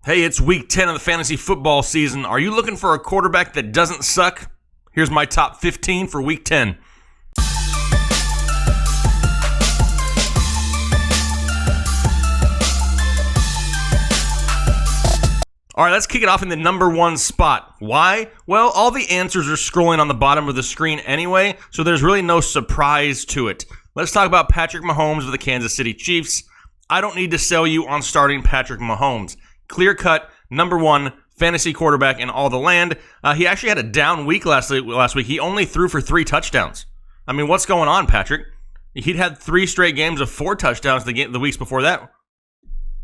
Hey, it's week 10 of the fantasy football season. Are you looking for a quarterback that doesn't suck? Here's my top 15 for week 10. All right, let's kick it off in the number one spot. Why? Well, all the answers are scrolling on the bottom of the screen anyway, so there's really no surprise to it. Let's talk about Patrick Mahomes with the Kansas City Chiefs. I don't need to sell you on starting Patrick Mahomes. Clear-cut, number one fantasy quarterback in all the land. He actually had a down week last week. He only threw for 3 touchdowns. I mean, what's going on, Patrick? He'd had 3 straight games of 4 touchdowns the weeks before that.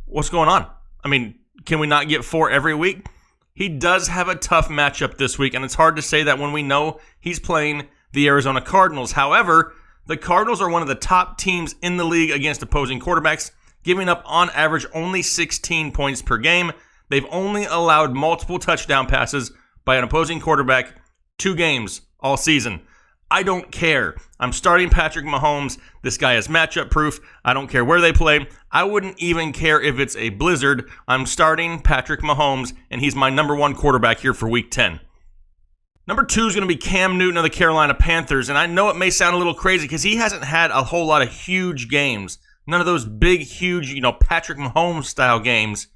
What's going on? I mean, can we not get 4 every week? He does have a tough matchup this week, and it's hard to say that when we know he's playing the Arizona Cardinals. However, the Cardinals are one of the top teams in the league against opposing quarterbacks, giving up on average only 16 points per game. They've only allowed multiple touchdown passes by an opposing quarterback 2 games all season. I don't care. I'm starting Patrick Mahomes. This guy is matchup proof. I don't care where they play. I wouldn't even care if it's a blizzard. I'm starting Patrick Mahomes, and he's my number one quarterback here for week 10. Number 2 is going to be Cam Newton of the Carolina Panthers, and I know it may sound a little crazy because he hasn't had a whole lot of huge games. None of those big, huge, Patrick Mahomes-style games.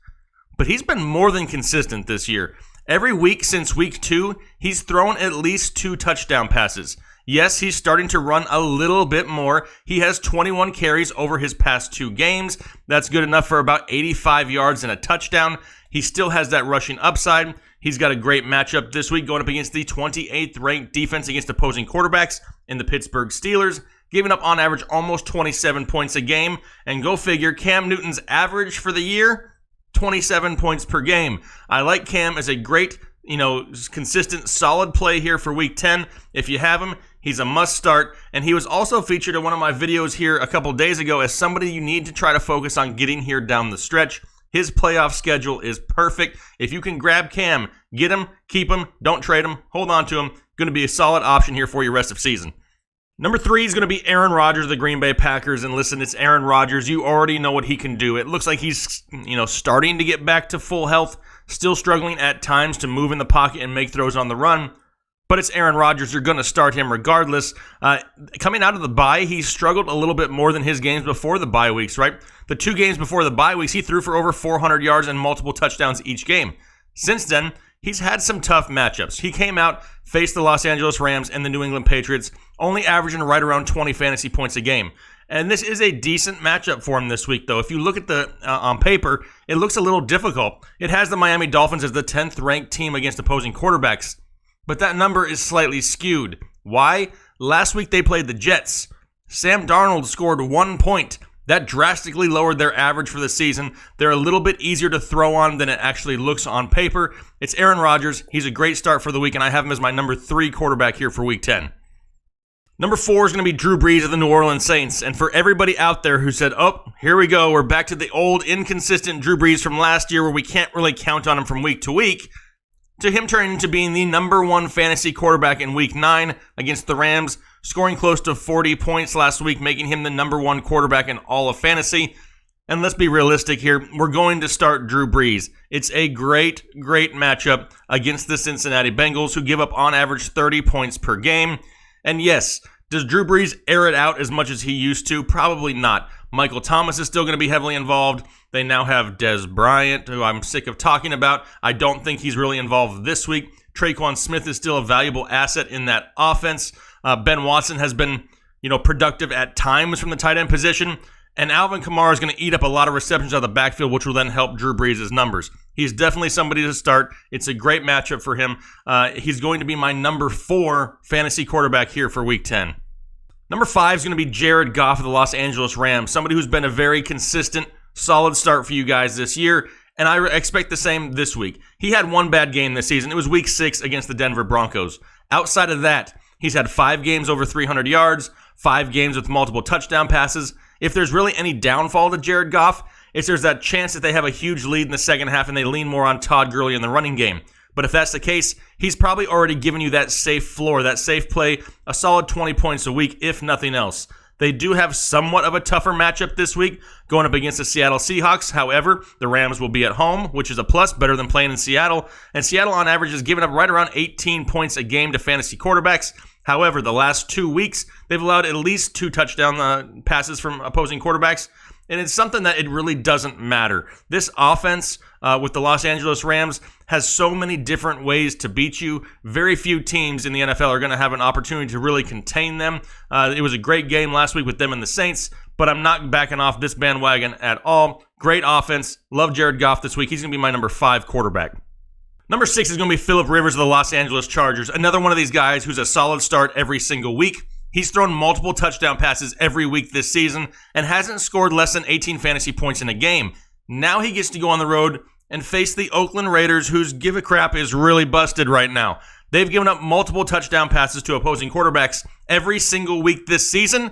But he's been more than consistent this year. Every week since week 2, he's thrown at least 2 touchdown passes. Yes, he's starting to run a little bit more. He has 21 carries over his past 2 games. That's good enough for about 85 yards and a touchdown. He still has that rushing upside. He's got a great matchup this week going up against the 28th ranked defense against opposing quarterbacks in the Pittsburgh Steelers, giving up on average almost 27 points a game. And go figure, Cam Newton's average for the year, 27 points per game. I like Cam as a great, consistent, solid play here for week 10. If you have him, he's a must start. And he was also featured in one of my videos here a couple days ago as somebody you need to try to focus on getting here down the stretch. His playoff schedule is perfect. If you can grab Cam, get him, keep him, don't trade him, hold on to him. Going to be a solid option here for your rest of season. Number 3 is going to be Aaron Rodgers of the Green Bay Packers. And listen, it's Aaron Rodgers. You already know what he can do. It looks like he's, starting to get back to full health, still struggling at times to move in the pocket and make throws on the run. But it's Aaron Rodgers. You're going to start him regardless. Coming out of the bye, he struggled a little bit more than his games before the bye weeks, right? The 2 games before the bye weeks, he threw for over 400 yards and multiple touchdowns each game. Since then, he's had some tough matchups. He came out, faced the Los Angeles Rams and the New England Patriots, only averaging right around 20 fantasy points a game. And this is a decent matchup for him this week, though. If you look at the on paper, it looks a little difficult. It has the Miami Dolphins as the 10th ranked team against opposing quarterbacks. But that number is slightly skewed. Why? Last week they played the Jets. Sam Darnold scored 1 point. That drastically lowered their average for the season. They're a little bit easier to throw on than it actually looks on paper. It's Aaron Rodgers. He's a great start for the week, and I have him as my number 3 quarterback here for week 10. Number 4 is going to be Drew Brees of the New Orleans Saints. And for everybody out there who said, oh, here we go, we're back to the old inconsistent Drew Brees from last year where we can't really count on him from week to week, to him turning into being the number 1 fantasy quarterback in week 9 against the Rams, scoring close to 40 points last week, making him the number 1 quarterback in all of fantasy. And let's be realistic here. We're going to start Drew Brees. It's a great, great matchup against the Cincinnati Bengals, who give up on average 30 points per game. And yes, does Drew Brees air it out as much as he used to? Probably not. Michael Thomas is still going to be heavily involved. They now have Dez Bryant, who I'm sick of talking about. I don't think he's really involved this week. Traquan Smith is still a valuable asset in that offense. Ben Watson has been, productive at times from the tight end position. And Alvin Kamara is going to eat up a lot of receptions out of the backfield, which will then help Drew Brees' numbers. He's definitely somebody to start. It's a great matchup for him. He's going to be my number 4 fantasy quarterback here for week 10. Number 5 is going to be Jared Goff of the Los Angeles Rams, somebody who's been a very consistent, solid start for you guys this year, and I expect the same this week. He had 1 bad game this season. It was week 6 against the Denver Broncos. Outside of that, he's had 5 games over 300 yards, 5 games with multiple touchdown passes. If there's really any downfall to Jared Goff, there's that chance that they have a huge lead in the second half and they lean more on Todd Gurley in the running game. But if that's the case, he's probably already given you that safe floor, that safe play, a solid 20 points a week, if nothing else. They do have somewhat of a tougher matchup this week going up against the Seattle Seahawks. However, the Rams will be at home, which is a plus, better than playing in Seattle. And Seattle, on average, is giving up right around 18 points a game to fantasy quarterbacks. However, the last 2 weeks, they've allowed at least 2 touchdown passes from opposing quarterbacks. And it's something that it really doesn't matter. This offense with the Los Angeles Rams has so many different ways to beat you. Very few teams in the NFL are going to have an opportunity to really contain them. It was a great game last week with them and the Saints, but I'm not backing off this bandwagon at all. Great offense. Love Jared Goff this week. He's going to be my number 5 quarterback. Number 6 is going to be Phillip Rivers of the Los Angeles Chargers. Another one of these guys who's a solid start every single week. He's thrown multiple touchdown passes every week this season and hasn't scored less than 18 fantasy points in a game. Now he gets to go on the road and face the Oakland Raiders, whose give a crap is really busted right now. They've given up multiple touchdown passes to opposing quarterbacks every single week this season,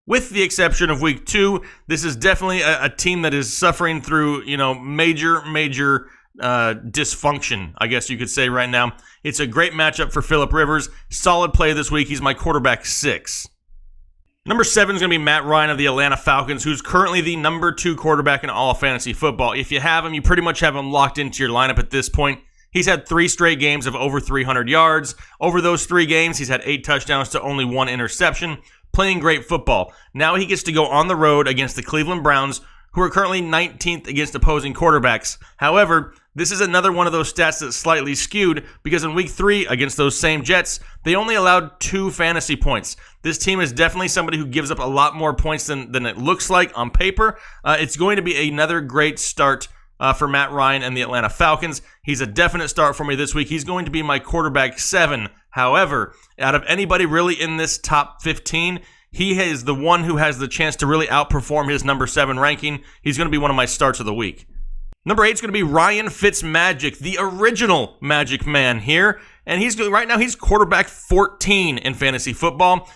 with the exception of week 2. This is definitely a team that is suffering through, major dysfunction, I guess you could say right now. It's a great matchup for Phillip Rivers. Solid play this week. He's my quarterback 6. Number 7 is going to be Matt Ryan of the Atlanta Falcons, who's currently the number 2 quarterback in all of fantasy football. If you have him, you pretty much have him locked into your lineup at this point. He's had 3 straight games of over 300 yards. Over those 3 games, he's had 8 touchdowns to only 1 interception. Playing great football. Now he gets to go on the road against the Cleveland Browns, who are currently 19th against opposing quarterbacks. However, this is another one of those stats that's slightly skewed because in week 3 against those same Jets, they only allowed 2 fantasy points. This team is definitely somebody who gives up a lot more points than it looks like on paper. It's going to be another great start for Matt Ryan and the Atlanta Falcons. He's a definite start for me this week. He's going to be my quarterback 7. However, out of anybody really in this top 15, he is the one who has the chance to really outperform his number 7 ranking. He's going to be one of my starts of the week. Number 8 is going to be Ryan FitzMagic, the original Magic Man here. And right now he's quarterback 14 in fantasy football.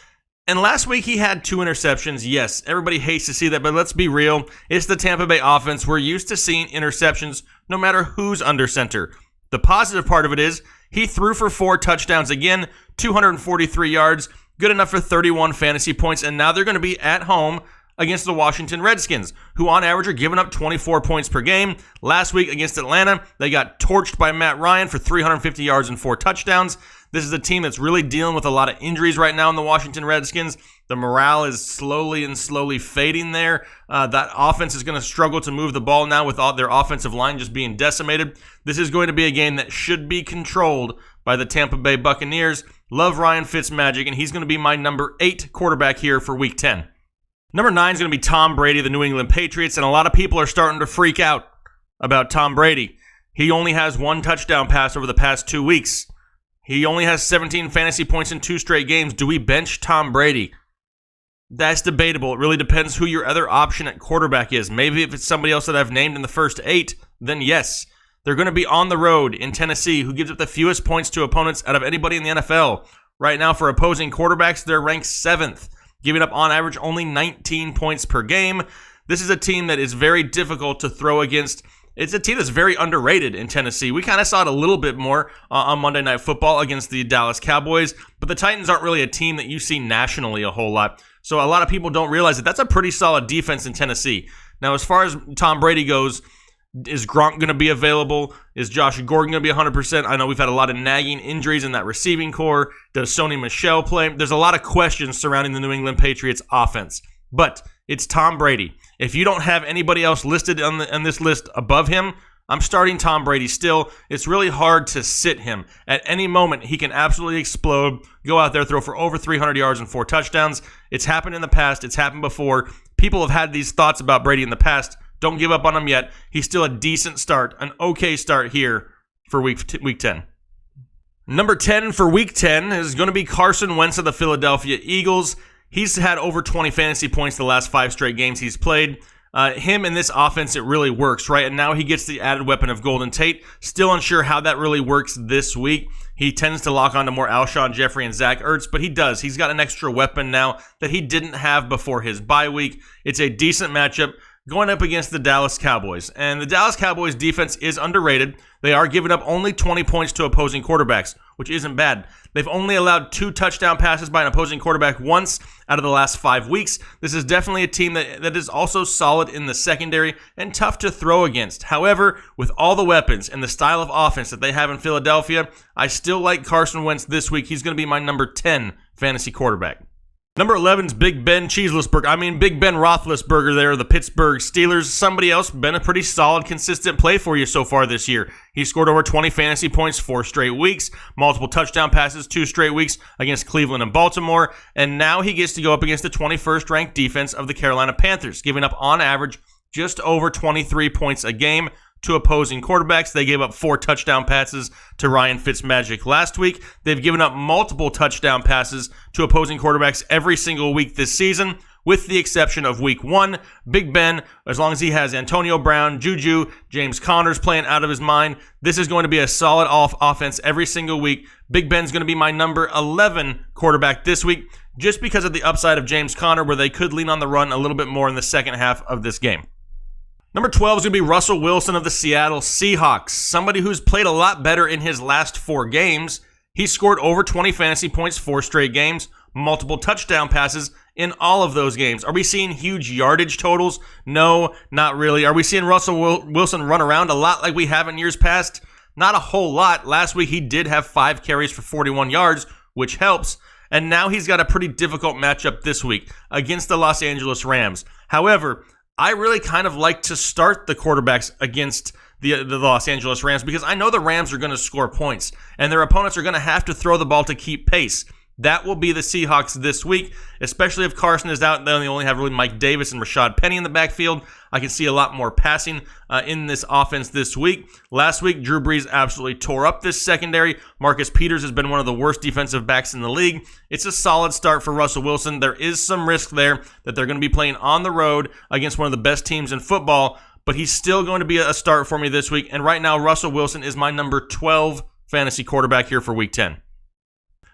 And last week he had 2 interceptions. Yes, everybody hates to see that, but let's be real. It's the Tampa Bay offense. We're used to seeing interceptions no matter who's under center. The positive part of it is he threw for 4 touchdowns again, 243 yards, good enough for 31 fantasy points. And now they're going to be at home against the Washington Redskins, who on average are giving up 24 points per game. Last week against Atlanta, they got torched by Matt Ryan for 350 yards and 4 touchdowns. This is a team that's really dealing with a lot of injuries right now in the Washington Redskins. The morale is slowly fading there. That offense is going to struggle to move the ball now with all their offensive line just being decimated. This is going to be a game that should be controlled by the Tampa Bay Buccaneers. Love Ryan FitzMagic, and he's going to be my number 8 quarterback here for week 10. Number 9 is going to be Tom Brady, the New England Patriots, and a lot of people are starting to freak out about Tom Brady. He only has 1 touchdown pass over the past 2 weeks. He only has 17 fantasy points in 2 straight games. Do we bench Tom Brady? That's debatable. It really depends who your other option at quarterback is. Maybe if it's somebody else that I've named in the first 8, then yes. They're going to be on the road in Tennessee, who gives up the fewest points to opponents out of anybody in the NFL. Right now, for opposing quarterbacks, they're ranked 7th. Giving up on average only 19 points per game. This is a team that is very difficult to throw against. It's a team that's very underrated in Tennessee. We kind of saw it a little bit more on Monday Night Football against the Dallas Cowboys, but the Titans aren't really a team that you see nationally a whole lot. So a lot of people don't realize that that's a pretty solid defense in Tennessee. Now, as far as Tom Brady goes, is Gronk going to be available? Is Josh Gordon going to be 100%? I know we've had a lot of nagging injuries in that receiving core. Does Sony Michel play? There's a lot of questions surrounding the New England Patriots offense. But it's Tom Brady. If you don't have anybody else listed on this list above him, I'm starting Tom Brady still. It's really hard to sit him. At any moment, he can absolutely explode, go out there, throw for over 300 yards and 4 touchdowns. It's happened in the past. It's happened before. People have had these thoughts about Brady in the past. Don't give up on him yet. He's still a decent start, an okay start here for week 10. Number 10 for week 10 is going to be Carson Wentz of the Philadelphia Eagles. He's had over 20 fantasy points the last 5 straight games he's played. Him in this offense, it really works, right? And now he gets the added weapon of Golden Tate. Still unsure how that really works this week. He tends to lock onto more Alshon Jeffrey and Zach Ertz, but he does. He's got an extra weapon now that he didn't have before his bye week. It's a decent matchup. going up against the Dallas Cowboys. And the Dallas Cowboys defense is underrated. They are giving up only 20 points to opposing quarterbacks, which isn't bad. They've only allowed 2 touchdown passes by an opposing quarterback once out of the last 5 weeks. This is definitely a team that is also solid in the secondary and tough to throw against. However, with all the weapons and the style of offense that they have in Philadelphia, I still like Carson Wentz this week. He's going to be my number 10 fantasy quarterback. Number 11's Big Ben Big Ben Roethlisberger there, the Pittsburgh Steelers. Somebody else, been a pretty solid, consistent play for you so far this year. He scored over 20 fantasy points 4 straight weeks, multiple touchdown passes 2 straight weeks against Cleveland and Baltimore, and now he gets to go up against the 21st ranked defense of the Carolina Panthers, giving up on average just over 23 points a game to opposing quarterbacks. They gave up 4 touchdown passes to Ryan FitzMagic last week. They've given up multiple touchdown passes to opposing quarterbacks every single week this season, with the exception of week 1. Big Ben, as long as he has Antonio Brown, Juju, James Conner's playing out of his mind, this is going to be a solid offense every single week. Big Ben's going to be my number 11 quarterback this week, just because of the upside of James Conner, where they could lean on the run a little bit more in the second half of this game. Number 12 is going to be Russell Wilson of the Seattle Seahawks, somebody who's played a lot better in his last 4 games. He scored over 20 fantasy points 4 straight games, multiple touchdown passes in all of those games. Are we seeing huge yardage totals? No, not really. Are we seeing Russell Wilson run around a lot like we have in years past? Not a whole lot. Last week he did have 5 carries for 41 yards, which helps. And now he's got a pretty difficult matchup this week against the Los Angeles Rams. However, I really kind of like to start the quarterbacks against the Los Angeles Rams, because I know the Rams are going to score points, and their opponents are going to have to throw the ball to keep pace. That will be the Seahawks this week, especially if Carson is out. They only have really Mike Davis and Rashad Penny in the backfield. I can see a lot more passing in this offense this week. Last week, Drew Brees absolutely tore up this secondary. Marcus Peters has been one of the worst defensive backs in the league. It's a solid start for Russell Wilson. There is some risk there that they're going to be playing on the road against one of the best teams in football, but he's still going to be a start for me this week. And right now, Russell Wilson is my number 12 fantasy quarterback here for week 10.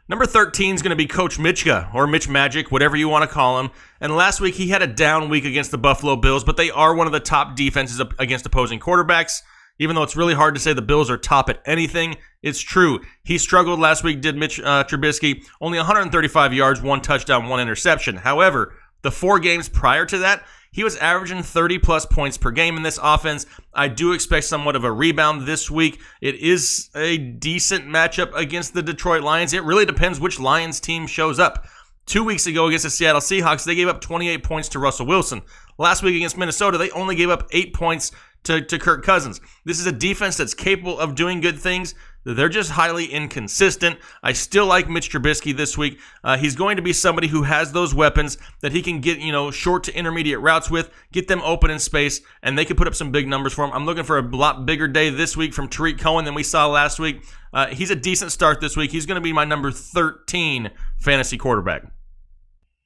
Number 13 is going to be Coach Mitchka, or MitchMagic, whatever you want to call him. And last week, he had a down week against the Buffalo Bills, but they are one of the top defenses against opposing quarterbacks. Even though it's really hard to say the Bills are top at anything, it's true. He struggled last week, did Mitch Trubisky. Only 135 yards, 1 touchdown, 1 interception. However, the 4 games prior to that, he was averaging 30-plus points per game in this offense. I do expect somewhat of a rebound this week. It is a decent matchup against the Detroit Lions. It really depends which Lions team shows up. 2 weeks ago against the Seattle Seahawks, they gave up 28 points to Russell Wilson. Last week against Minnesota, they only gave up 8 points to Kirk Cousins. This is a defense that's capable of doing good things. They're just highly inconsistent. I still like Mitch Trubisky this week. He's going to be somebody who has those weapons that he can get, short to intermediate routes with, get them open in space, and they can put up some big numbers for him. I'm looking for a lot bigger day this week from Tariq Cohen than we saw last week. He's a decent start this week. He's going to be my number 13 fantasy quarterback.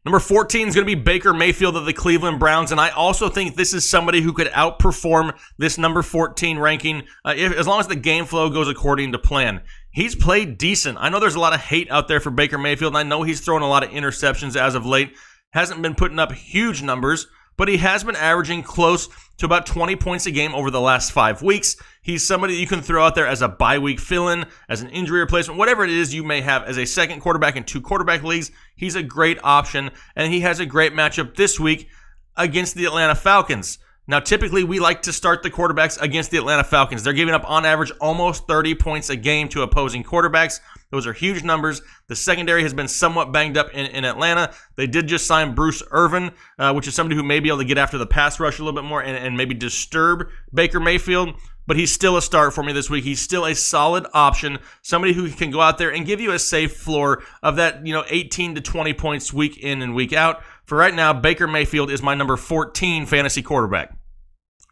Number 14 is going to be Baker Mayfield of the Cleveland Browns, and I also think this is somebody who could outperform this number 14 ranking as long as the game flow goes according to plan. He's played decent. I know there's a lot of hate out there for Baker Mayfield, and I know he's thrown a lot of interceptions as of late. Hasn't been putting up huge numbers, but he has been averaging close to about 20 points a game over the last 5 weeks. He's somebody that you can throw out there as a bye week fill-in, as an injury replacement, whatever it is you may have as a second quarterback in 2 quarterback leagues. He's a great option, and he has a great matchup this week against the Atlanta Falcons. Now, typically, we like to start the quarterbacks against the Atlanta Falcons. They're giving up, on average, almost 30 points a game to opposing quarterbacks. Those are huge numbers. The secondary has been somewhat banged up in Atlanta. They did just sign Bruce Irvin, which is somebody who may be able to get after the pass rush a little bit more and maybe disturb Baker Mayfield. But he's still a start for me this week. He's still a solid option, somebody who can go out there and give you a safe floor of that 18 to 20 points week in and week out. For right now, Baker Mayfield is my number 14 fantasy quarterback.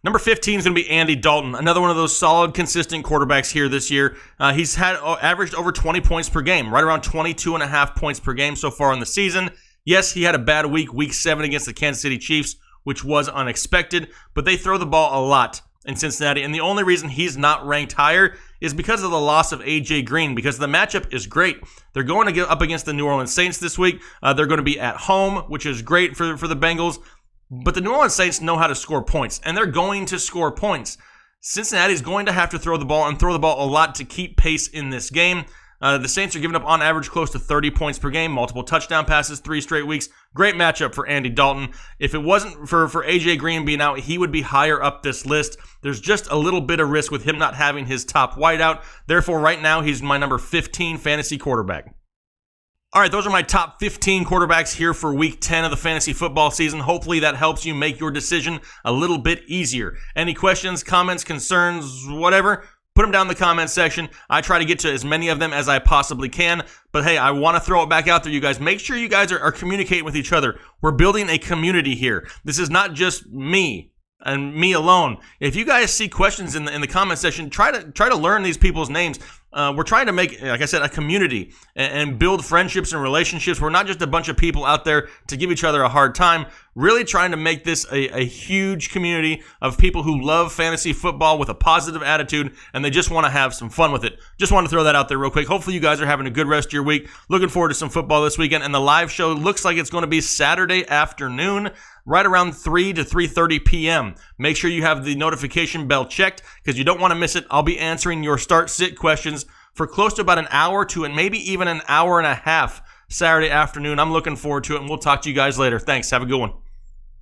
Number 15 is going to be Andy Dalton, another one of those solid, consistent quarterbacks here this year. He's averaged over 20 points per game, right around 22.5 points per game so far in the season. Yes, he had a bad week 7 against the Kansas City Chiefs, which was unexpected, but they throw the ball a lot in Cincinnati, and the only reason he's not ranked higher is because of the loss of A.J. Green, because the matchup is great. They're going to get up against the New Orleans Saints this week. They're going to be at home, which is great for the Bengals. But the New Orleans Saints know how to score points, and they're going to score points. Cincinnati's going to have to throw the ball and throw the ball a lot to keep pace in this game. The Saints are giving up on average close to 30 points per game, multiple touchdown passes, 3 straight weeks. Great matchup for Andy Dalton. If it wasn't for A.J. Green being out, he would be higher up this list. There's just a little bit of risk with him not having his top wideout. Therefore, right now, he's my number 15 fantasy quarterback. All right, those are my top 15 quarterbacks here for week 10 of the fantasy football season. Hopefully that helps you make your decision a little bit easier. Any questions, comments, concerns, whatever, put them down in the comment section. I try to get to as many of them as I possibly can. But hey, I want to throw it back out there, you guys. Make sure you guys are communicating with each other. We're building a community here. This is not just me and me alone. If you guys see questions in the comment section, try to learn these people's names. We're trying to make, like I said, a community and build friendships and relationships. We're not just a bunch of people out there to give each other a hard time. Really trying to make this a huge community of people who love fantasy football with a positive attitude, and they just want to have some fun with it. Just want to throw that out there real quick. Hopefully you guys are having a good rest of your week. Looking forward to some football this weekend, and the live show looks like it's going to be Saturday afternoon, right around 3 to 3:30 p.m. Make sure you have the notification bell checked because you don't want to miss it. I'll be answering your start-sit questions for close to about an hour to and maybe even an hour and a half Saturday afternoon. I'm looking forward to it, and we'll talk to you guys later. Thanks. Have a good one.